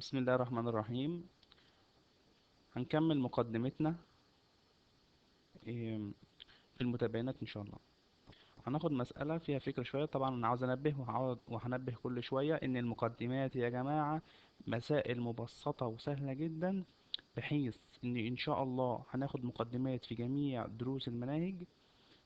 بسم الله الرحمن الرحيم. هنكمل مقدمتنا إيه، في المتباينات إن شاء الله. هناخد مسألة فيها فكرة شوية. طبعا أنا عاوز أنبه وهنبه كل شوية إن المقدمات يا جماعة مسائل مبسطة وسهلة جدا، بحيث إن شاء الله هناخد مقدمات في جميع دروس المناهج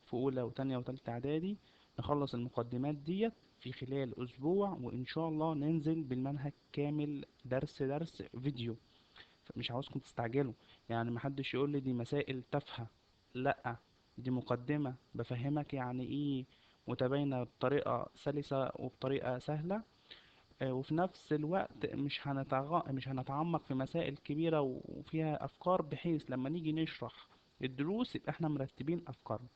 في أولى وتانية وتالتة إعدادي. نخلص المقدمات ديت في خلال أسبوع، وإن شاء الله ننزل بالمنهج كامل درس درس فيديو. مش عاوزكم تستعجلوا، يعني محدش يقول لي دي مسائل تافهة. لا، دي مقدمة بفهمك يعني ايه متباينة بطريقة سلسة وبطريقة سهلة. وفي نفس الوقت مش هنتعمق في مسائل كبيرة وفيها أفكار، بحيث لما نيجي نشرح الدروس يبقى احنا مرتبين أفكارنا.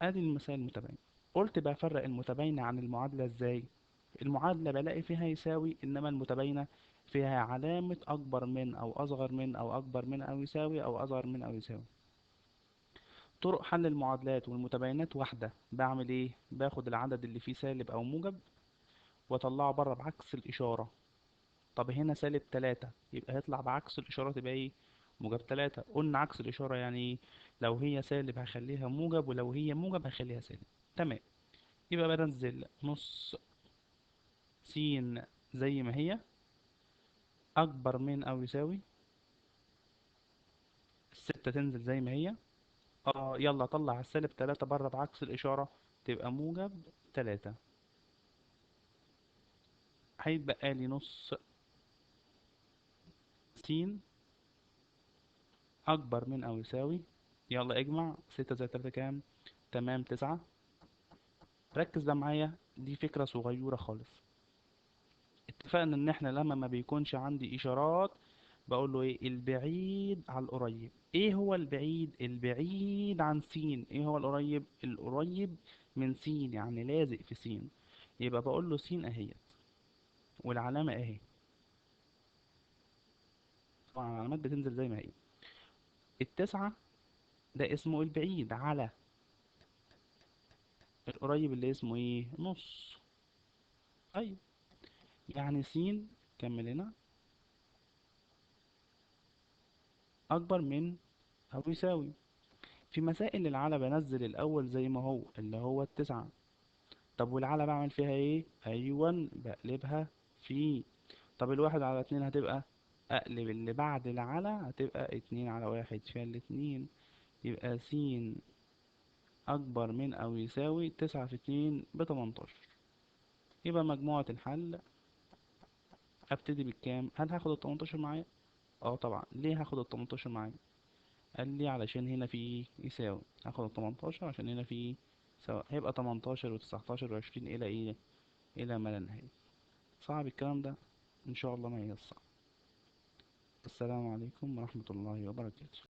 ادي المسائل المتباينة. قلت بفرق المتباينة عن المعادلة ازاي؟ المعادلة بلاقي فيها يساوي، انما المتباينة فيها علامة اكبر من او اصغر من او اكبر من او يساوي او اصغر من او يساوي. طرق حل المعادلات والمتباينات واحدة. بعمل ايه؟ باخد العدد اللي فيه سالب او موجب واطلعه بره بعكس الاشارة. طب هنا سالب 3 يبقى هيطلع بعكس الاشارة، تبقى ايه؟ موجب 3. قلنا عكس الاشارة يعني ايه؟ لو هي سالب هخليها موجب، ولو هي موجب هخليها سالب. تمام. يبقى بنزل نص س زي ما هي، أكبر من أو يساوي. الستة تنزل زي ما هي. يلا طلع السالب 3 بره بعكس الإشارة، تبقى موجب 3. هيتبقى لي نص س أكبر من أو يساوي. يلا اجمع 6 زائد 3 كام؟ تمام 9. ركز بقى معايا، دي فكرة صغيرة خالص. اتفقنا ان احنا لما ما بيكونش عندي اشارات بقول له ايه؟ البعيد على القريب. ايه هو البعيد؟ البعيد عن س. ايه هو القريب؟ القريب من س، يعني لازق في س. يبقى بقول له س اهيت، والعلامة اهي. طبعا العلامات بتنزل زي ما هي. التسعة ده اسمه البعيد على القريب اللي اسمه ايه؟ نص. ايوه، يعني س، كمل هنا، اكبر من او يساوي. في مسائل العلى بنزل الاول زي ما هو، اللي هو التسعة. طب والعلى بعمل فيها ايه؟ ايوه، بقلبها في. طب الواحد على اتنين هتبقى، اقلب اللي بعد العلى هتبقى اتنين على واحد فيها الاتنين. يبقى س اكبر من او يساوي 9 في 2 ب18. يبقى مجموعة الحل ابتدي بالكام؟ هل هاخد ال 18 معايا؟ اه طبعا. ليه هاخد ال 18 معايا؟ قال لي علشان هنا في ايه؟ يساوي. هاخد ال 18 عشان هنا في ايه؟ سواء. هيبقى 18 و19 و20 الى ايه؟ الى ما لا نهاية. صعب الكلام ده؟ ان شاء الله ما يصعب. السلام عليكم ورحمة الله وبركاته.